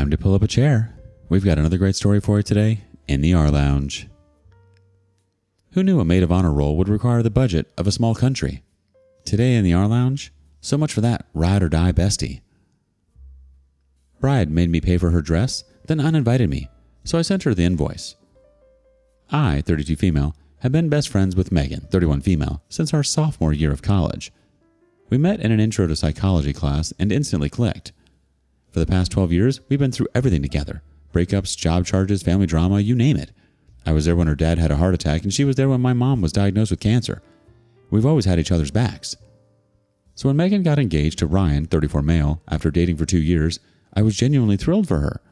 Time to pull up a chair. We've got another great story for you today in the rLounge. Who knew a maid of honor role would require the budget of a small country? Today in the rLounge, so much for that ride or die bestie. Bride made me pay for her dress, then uninvited me, so I sent her the invoice. I, 32 female, have been best friends with Megan, 31 female, since our sophomore year of college. We met in an intro to psychology class and instantly clicked. For the past 12 years, we've been through everything together. Breakups, job charges, family drama, you name it. I was there when her dad had a heart attack and she was there when my mom was diagnosed with cancer. We've always had each other's backs. So when Megan got engaged to Ryan, 34 male, after dating for 2 years, I was genuinely thrilled for her.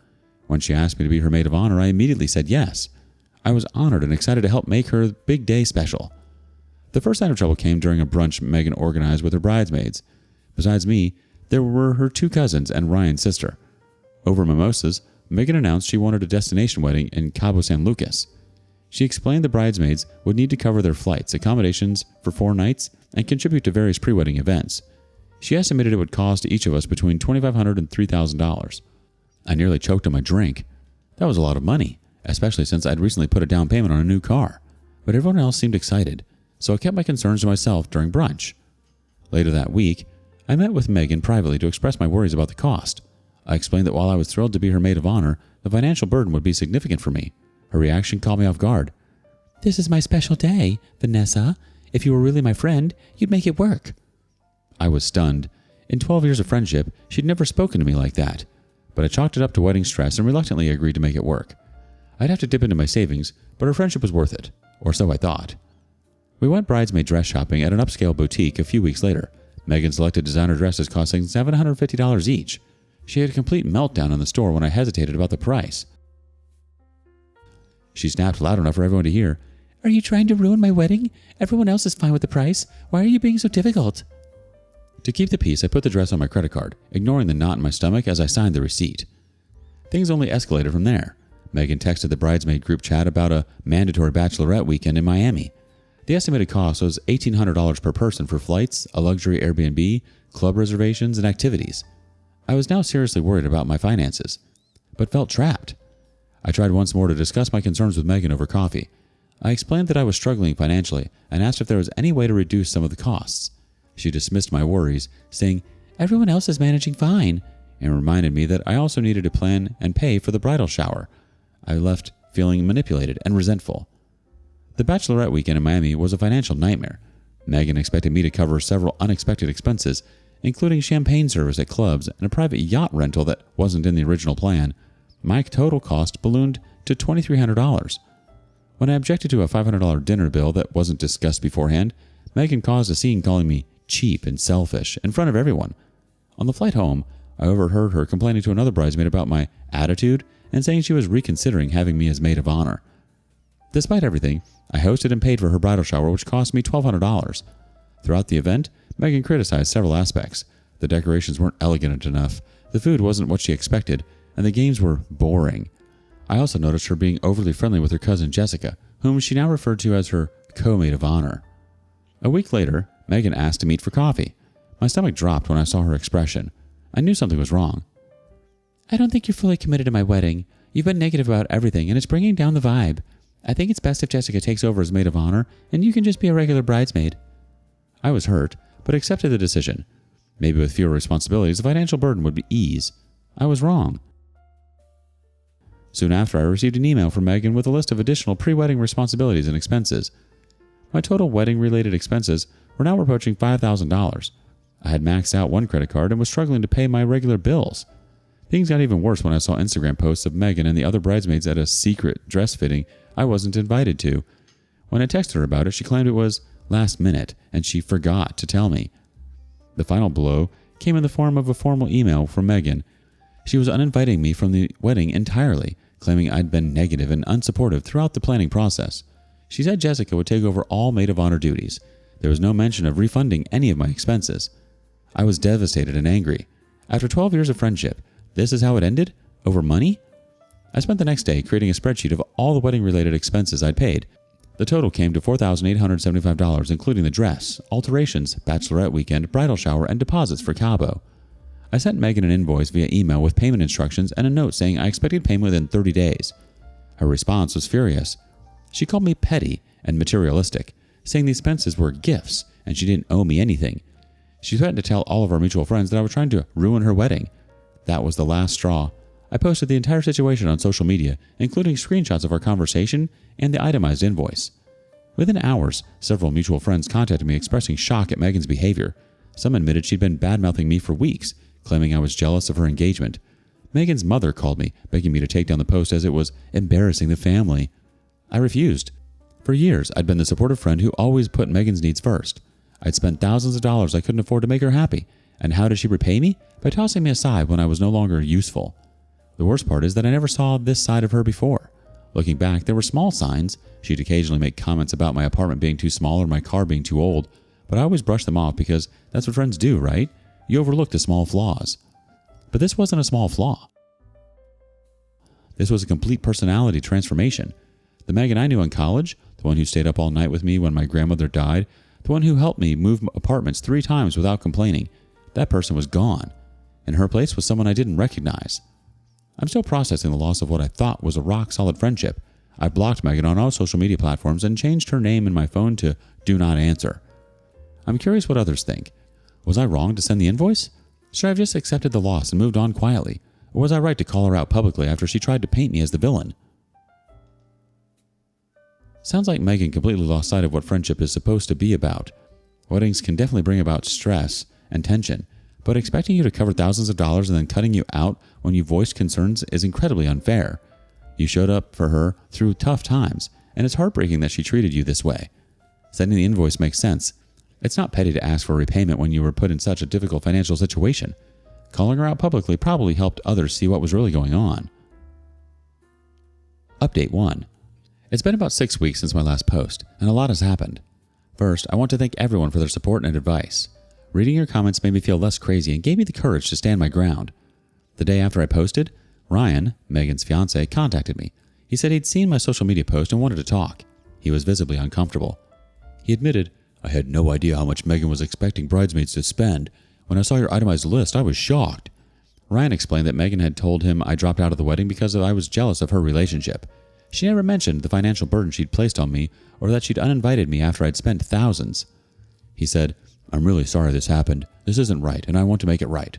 When she asked me to be her maid of honor, I immediately said yes. I was honored and excited to help make her big day special. The first sign of trouble came during a brunch Megan organized with her bridesmaids. Besides me, there were her 2 cousins and Ryan's sister. Over mimosas, Megan announced she wanted a destination wedding in Cabo San Lucas. She explained the bridesmaids would need to cover their flights, accommodations for 4 nights, and contribute to various pre-wedding events. She estimated it would cost each of us between $2,500 and $3,000. I nearly choked on my drink. That was a lot of money, especially since I'd recently put a down payment on a new car. But everyone else seemed excited, so I kept my concerns to myself during brunch. Later that week, I met with Megan privately to express my worries about the cost. I explained that while I was thrilled to be her maid of honor, the financial burden would be significant for me. Her reaction caught me off guard. "This is my special day, Vanessa. If you were really my friend, you'd make it work." I was stunned. In 12 years of friendship, she'd never spoken to me like that. But I chalked it up to wedding stress and reluctantly agreed to make it work. I'd have to dip into my savings, but our friendship was worth it. Or so I thought. We went bridesmaid dress shopping at an upscale boutique a few weeks later. Megan selected designer dresses costing $750 each. She had a complete meltdown in the store when I hesitated about the price. She snapped loud enough for everyone to hear, "Are you trying to ruin my wedding? Everyone else is fine with the price. Why are you being so difficult?" To keep the peace, I put the dress on my credit card, ignoring the knot in my stomach as I signed the receipt. Things only escalated from there. Megan texted the bridesmaid group chat about a mandatory bachelorette weekend in Miami. The estimated cost was $1,800 per person for flights, a luxury Airbnb, club reservations, and activities. I was now seriously worried about my finances, but felt trapped. I tried once more to discuss my concerns with Megan over coffee. I explained that I was struggling financially and asked if there was any way to reduce some of the costs. She dismissed my worries, saying, "Everyone else is managing fine," and reminded me that I also needed to plan and pay for the bridal shower. I left feeling manipulated and resentful. The bachelorette weekend in Miami was a financial nightmare. Megan expected me to cover several unexpected expenses, including champagne service at clubs and a private yacht rental that wasn't in the original plan. My total cost ballooned to $2,300. When I objected to a $500 dinner bill that wasn't discussed beforehand, Megan caused a scene calling me cheap and selfish in front of everyone. On the flight home, I overheard her complaining to another bridesmaid about my attitude and saying she was reconsidering having me as maid of honor. Despite everything, I hosted and paid for her bridal shower, which cost me $1,200. Throughout the event, Megan criticized several aspects. The decorations weren't elegant enough, the food wasn't what she expected, and the games were boring. I also noticed her being overly friendly with her cousin Jessica, whom she now referred to as her co-maid of honor. A week later, Megan asked to meet for coffee. My stomach dropped when I saw her expression. I knew something was wrong. "I don't think you're fully committed to my wedding. You've been negative about everything, and it's bringing down the vibe. I think it's best if Jessica takes over as maid of honor, and you can just be a regular bridesmaid." I was hurt, but accepted the decision. Maybe with fewer responsibilities, the financial burden would ease. I was wrong. Soon after, I received an email from Megan with a list of additional pre-wedding responsibilities and expenses. My total wedding-related expenses were now approaching $5,000. I had maxed out one credit card and was struggling to pay my regular bills. Things got even worse when I saw Instagram posts of Megan and the other bridesmaids at a secret dress fitting I wasn't invited to. When I texted her about it, she claimed it was last minute and she forgot to tell me. The final blow came in the form of a formal email from Megan. She was uninviting me from the wedding entirely, claiming I'd been negative and unsupportive throughout the planning process. She said Jessica would take over all maid of honor duties. There was no mention of refunding any of my expenses. I was devastated and angry. After 12 years of friendship, this is how it ended? Over money? I spent the next day creating a spreadsheet of all the wedding-related expenses I'd paid. The total came to $4,875, including the dress, alterations, bachelorette weekend, bridal shower, and deposits for Cabo. I sent Megan an invoice via email with payment instructions and a note saying I expected payment within 30 days. Her response was furious. She called me petty and materialistic, saying the expenses were gifts and she didn't owe me anything. She threatened to tell all of our mutual friends that I was trying to ruin her wedding. That was the last straw. I posted the entire situation on social media, including screenshots of our conversation and the itemized invoice. Within hours, several mutual friends contacted me expressing shock at Megan's behavior. Some admitted she'd been bad-mouthing me for weeks, claiming I was jealous of her engagement. Megan's mother called me, begging me to take down the post as it was embarrassing the family. I refused. For years, I'd been the supportive friend who always put Megan's needs first. I'd spent thousands of dollars I couldn't afford to make her happy. And how did she repay me? By tossing me aside when I was no longer useful. The worst part is that I never saw this side of her before. Looking back, there were small signs. She'd occasionally make comments about my apartment being too small or my car being too old, but I always brushed them off because that's what friends do, right? You overlook the small flaws. But this wasn't a small flaw. This was a complete personality transformation. The Megan I knew in college, the one who stayed up all night with me when my grandmother died, the one who helped me move apartments 3 times without complaining, that person was gone. In her place was someone I didn't recognize. I'm still processing the loss of what I thought was a rock-solid friendship. I blocked Megan on all social media platforms and changed her name in my phone to Do Not Answer. I'm curious what others think. Was I wrong to send the invoice? Should I have just accepted the loss and moved on quietly? Or was I right to call her out publicly after she tried to paint me as the villain? Sounds like Megan completely lost sight of what friendship is supposed to be about. Weddings can definitely bring about stress and tension, but expecting you to cover thousands of dollars and then cutting you out when you voiced concerns is incredibly unfair. You showed up for her through tough times, and it's heartbreaking that she treated you this way. Sending the invoice makes sense. It's not petty to ask for repayment when you were put in such a difficult financial situation. Calling her out publicly probably helped others see what was really going on. Update 1. It's been about 6 weeks since my last post, and a lot has happened. First, I want to thank everyone for their support and advice. Reading your comments made me feel less crazy and gave me the courage to stand my ground. The day after I posted, Ryan, Megan's fiance, contacted me. He said he'd seen my social media post and wanted to talk. He was visibly uncomfortable. He admitted, "I had no idea how much Megan was expecting bridesmaids to spend. When I saw your itemized list, I was shocked." Ryan explained that Megan had told him I dropped out of the wedding because I was jealous of her relationship. She never mentioned the financial burden she'd placed on me or that she'd uninvited me after I'd spent thousands. He said, "I'm really sorry this happened. This isn't right, and I want to make it right."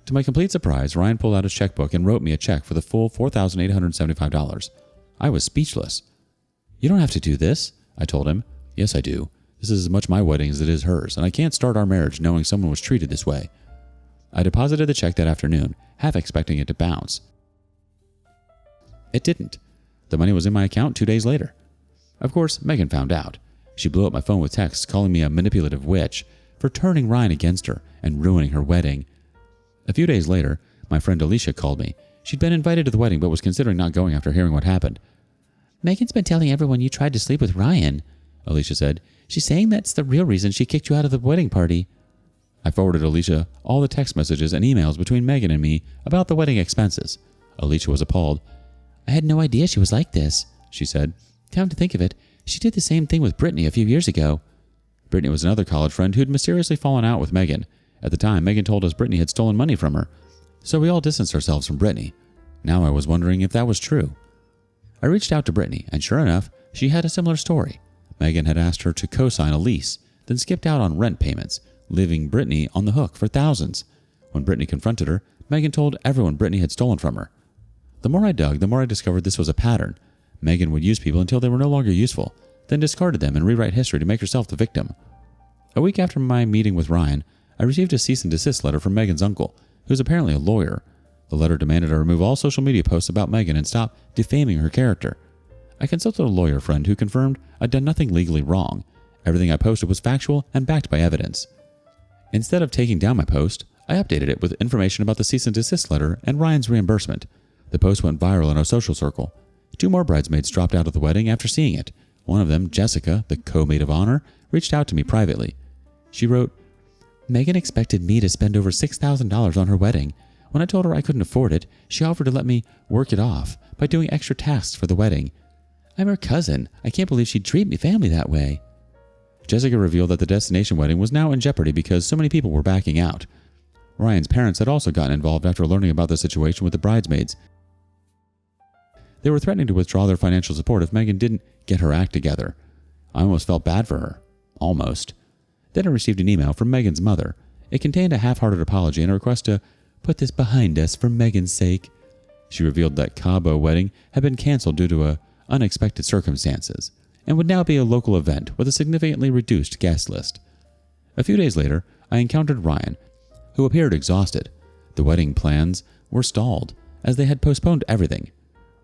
To my complete surprise, Ryan pulled out his checkbook and wrote me a check for the full $4,875. I was speechless. "You don't have to do this," I told him. "Yes, I do. This is as much my wedding as it is hers, and I can't start our marriage knowing someone was treated this way." I deposited the check that afternoon, half expecting it to bounce. It didn't. The money was in my account 2 days later. Of course, Megan found out. She blew up my phone with texts calling me a manipulative witch for turning Ryan against her and ruining her wedding. A few days later, my friend Alicia called me. She'd been invited to the wedding but was considering not going after hearing what happened. "Megan's been telling everyone you tried to sleep with Ryan," Alicia said. "She's saying that's the real reason she kicked you out of the wedding party." I forwarded Alicia all the text messages and emails between Megan and me about the wedding expenses. Alicia was appalled. "I had no idea she was like this," she said. "Come to think of it, she did the same thing with Brittany a few years ago." Brittany was another college friend who'd mysteriously fallen out with Megan. At the time, Megan told us Brittany had stolen money from her, so we all distanced ourselves from Brittany. Now I was wondering if that was true. I reached out to Brittany, and sure enough, she had a similar story. Megan had asked her to co-sign a lease, then skipped out on rent payments, leaving Brittany on the hook for thousands. When Brittany confronted her, Megan told everyone Brittany had stolen from her. The more I dug, the more I discovered this was a pattern. Megan would use people until they were no longer useful, then discarded them and rewrite history to make herself the victim. A week after my meeting with Ryan, I received a cease and desist letter from Megan's uncle, who's apparently a lawyer. The letter demanded I remove all social media posts about Megan and stop defaming her character. I consulted a lawyer friend who confirmed I'd done nothing legally wrong. Everything I posted was factual and backed by evidence. Instead of taking down my post, I updated it with information about the cease and desist letter and Ryan's reimbursement. The post went viral in our social circle. 2 more bridesmaids dropped out of the wedding after seeing it. One of them, Jessica, the co-maid of honor, reached out to me privately. She wrote, "Megan expected me to spend over $6,000 on her wedding. When I told her I couldn't afford it, she offered to let me work it off by doing extra tasks for the wedding. I'm her cousin. I can't believe she'd treat me family that way." Jessica revealed that the destination wedding was now in jeopardy because so many people were backing out. Ryan's parents had also gotten involved after learning about the situation with the bridesmaids. They were threatening to withdraw their financial support if Megan didn't get her act together. I almost felt bad for her. Almost. Then I received an email from Megan's mother. It contained a half-hearted apology and a request to put this behind us for Megan's sake. She revealed that Cabo wedding had been canceled due to unexpected circumstances and would now be a local event with a significantly reduced guest list. A few days later, I encountered Ryan, who appeared exhausted. The wedding plans were stalled, as they had postponed everything.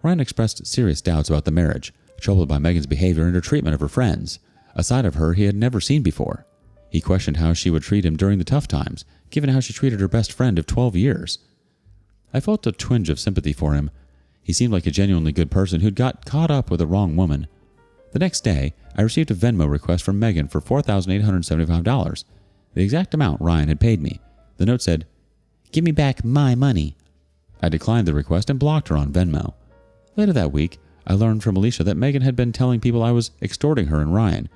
Ryan expressed serious doubts about the marriage, troubled by Megan's behavior and her treatment of her friends, a side of her he had never seen before. He questioned how she would treat him during the tough times, given how she treated her best friend of 12 years. I felt a twinge of sympathy for him. He seemed like a genuinely good person who'd got caught up with the wrong woman. The next day, I received a Venmo request from Megan for $4,875, the exact amount Ryan had paid me. The note said, "Give me back my money." I declined the request and blocked her on Venmo. Later that week, I learned from Alicia that Megan had been telling people I was extorting her and Ryan.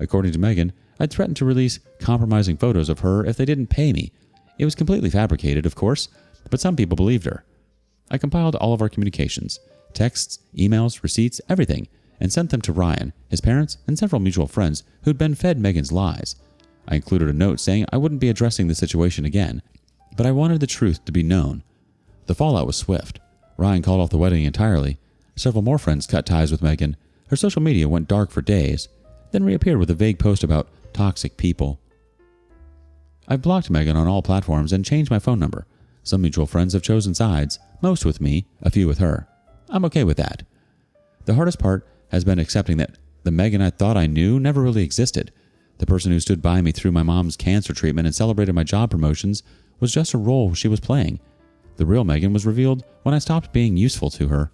According to Megan, I'd threatened to release compromising photos of her if they didn't pay me. It was completely fabricated, of course, but some people believed her. I compiled all of our communications, texts, emails, receipts, everything, and sent them to Ryan, his parents, and several mutual friends who'd been fed Megan's lies. I included a note saying I wouldn't be addressing the situation again, but I wanted the truth to be known. The fallout was swift. Ryan called off the wedding entirely. Several more friends cut ties with Megan. Her social media went dark for days, then reappeared with a vague post about toxic people. I've blocked Megan on all platforms and changed my phone number. Some mutual friends have chosen sides, most with me, a few with her. I'm okay with that. The hardest part has been accepting that the Megan I thought I knew never really existed. The person who stood by me through my mom's cancer treatment and celebrated my job promotions was just a role she was playing. The real Megan was revealed when I stopped being useful to her.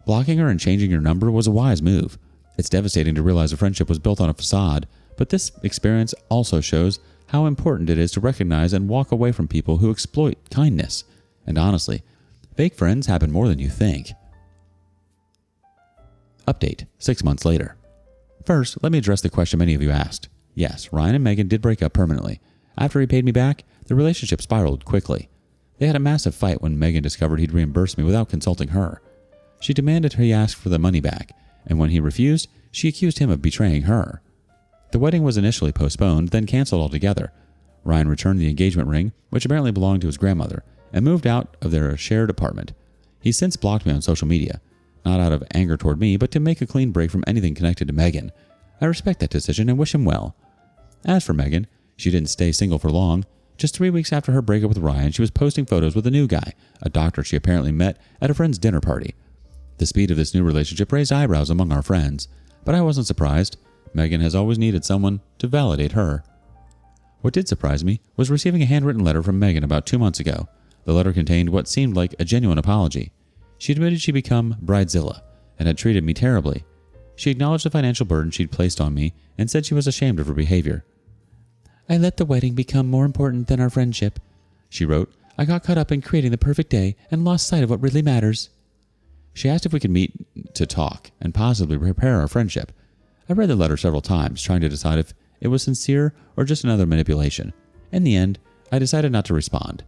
Blocking her and changing your number was a wise move. It's devastating to realize a friendship was built on a facade, but this experience also shows how important it is to recognize and walk away from people who exploit kindness. And honestly, fake friends happen more than you think. Update, 6 months later. First, let me address the question many of you asked. Yes, Ryan and Megan did break up permanently. After he paid me back, the relationship spiraled quickly. They had a massive fight when Megan discovered he'd reimbursed me without consulting her. She demanded he ask for the money back, and when he refused, she accused him of betraying her. The wedding was initially postponed, then canceled altogether. Ryan returned the engagement ring, which apparently belonged to his grandmother, and moved out of their shared apartment. He's since blocked me on social media, not out of anger toward me, but to make a clean break from anything connected to Megan. I respect that decision and wish him well. As for Megan, she didn't stay single for long. Just 3 weeks after her breakup with Ryan, she was posting photos with a new guy, a doctor she apparently met at a friend's dinner party. The speed of this new relationship raised eyebrows among our friends, but I wasn't surprised. Megan has always needed someone to validate her. What did surprise me was receiving a handwritten letter from Megan about 2 months ago. The letter contained what seemed like a genuine apology. She admitted she'd become bridezilla and had treated me terribly. She acknowledged the financial burden she'd placed on me and said she was ashamed of her behavior. "I let the wedding become more important than our friendship," she wrote. "I got caught up in creating the perfect day and lost sight of what really matters." She asked if we could meet to talk and possibly repair our friendship. I read the letter several times, trying to decide if it was sincere or just another manipulation. In the end, I decided not to respond.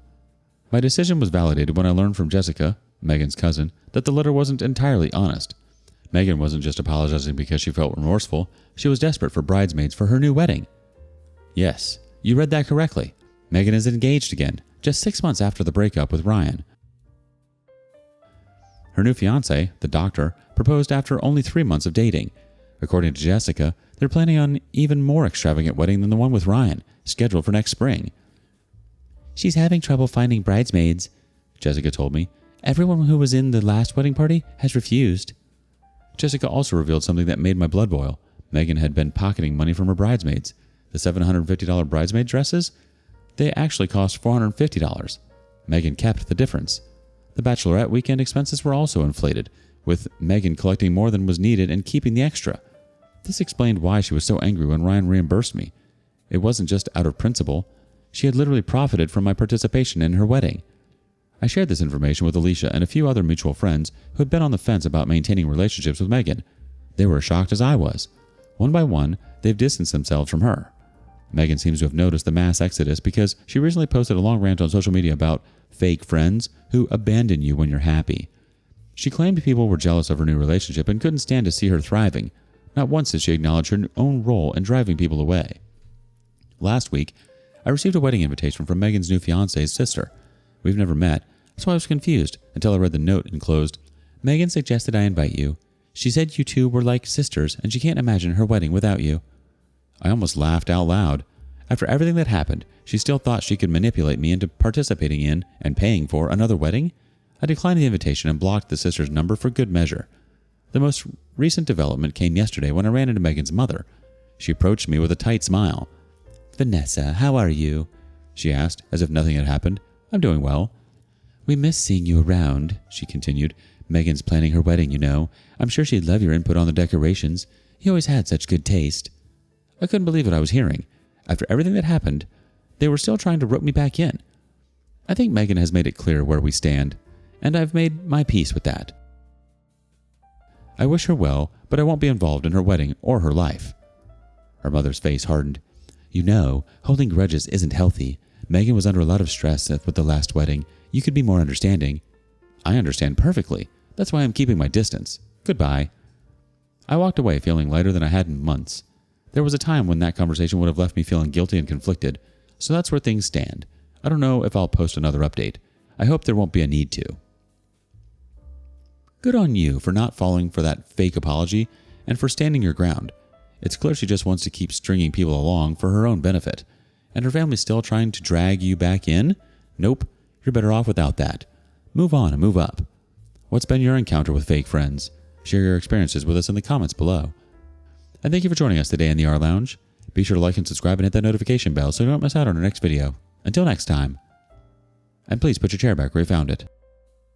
My decision was validated when I learned from Jessica, Megan's cousin, that the letter wasn't entirely honest. Megan wasn't just apologizing because she felt remorseful, she was desperate for bridesmaids for her new wedding. Yes, you read that correctly. Megan is engaged again, just 6 months after the breakup with Ryan. Her new fiancé, the doctor, proposed after only 3 months of dating. According to Jessica, they're planning on an even more extravagant wedding than the one with Ryan, scheduled for next spring. "She's having trouble finding bridesmaids," Jessica told me. "Everyone who was in the last wedding party has refused." Jessica also revealed something that made my blood boil. Megan had been pocketing money from her bridesmaids. The $750 bridesmaid dresses? They actually cost $450. Megan kept the difference. The bachelorette weekend expenses were also inflated, with Megan collecting more than was needed and keeping the extra. This explained why she was so angry when Ryan reimbursed me. It wasn't just out of principle. She had literally profited from my participation in her wedding. I shared this information with Alicia and a few other mutual friends who had been on the fence about maintaining relationships with Megan. They were as shocked as I was. One by one, they've distanced themselves from her. Megan seems to have noticed the mass exodus because she recently posted a long rant on social media about fake friends who abandon you when you're happy. She claimed people were jealous of her new relationship and couldn't stand to see her thriving. Not once did she acknowledge her own role in driving people away. Last week, I received a wedding invitation from Megan's new fiance's sister. We've never met, so I was confused until I read the note enclosed. Megan suggested I invite you. She said you two were like sisters and she can't imagine her wedding without you. I almost laughed out loud. After everything that happened, she still thought she could manipulate me into participating in and paying for another wedding? I declined the invitation and blocked the sister's number for good measure. The most recent development came yesterday when I ran into Megan's mother. She approached me with a tight smile. "Vanessa, how are you?" she asked, as if nothing had happened. "I'm doing well." "We miss seeing you around," she continued. "Megan's planning her wedding, you know. I'm sure she'd love your input on the decorations. You always had such good taste." I couldn't believe what I was hearing. After everything that happened, they were still trying to rope me back in. I think Megan has made it clear where we stand, and I've made my peace with that. I wish her well, but I won't be involved in her wedding or her life. Her mother's face hardened. "You know, holding grudges isn't healthy. Megan was under a lot of stress with the last wedding. You could be more understanding." "I understand perfectly. That's why I'm keeping my distance. Goodbye." I walked away feeling lighter than I had in months. There was a time when that conversation would have left me feeling guilty and conflicted, so that's where things stand. I don't know if I'll post another update. I hope there won't be a need to. Good on you for not falling for that fake apology and for standing your ground. It's clear she just wants to keep stringing people along for her own benefit. And her family's still trying to drag you back in? Nope, you're better off without that. Move on and move up. What's been your encounter with fake friends? Share your experiences with us in the comments below. And thank you for joining us today in the rLounge. Be sure to like and subscribe and hit that notification bell so you don't miss out on our next video. Until next time. And please put your chair back where you found it.